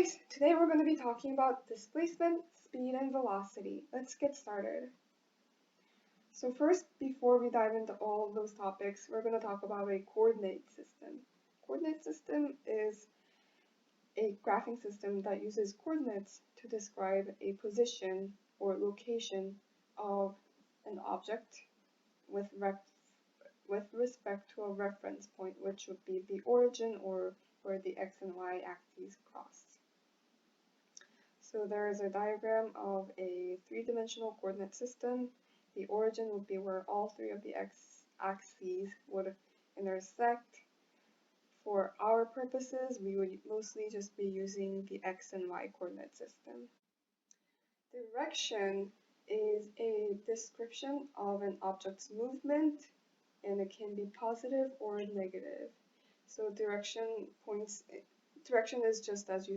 Alright, today we're going to be talking about displacement, speed, and velocity. Let's get started. So first, before we dive into all of those topics, we're going to talk about a coordinate system. Coordinate system is a graphing system that uses coordinates to describe a position or location of an object with respect to a reference point, which would be the origin or where the x and y axes cross. So there is a diagram of a three-dimensional coordinate system. The origin would be where all three of the x-axes would intersect. For our purposes, we would mostly just be using the x and y coordinate system. Direction is a description of an object's movement, and it can be positive or negative. So direction is just as you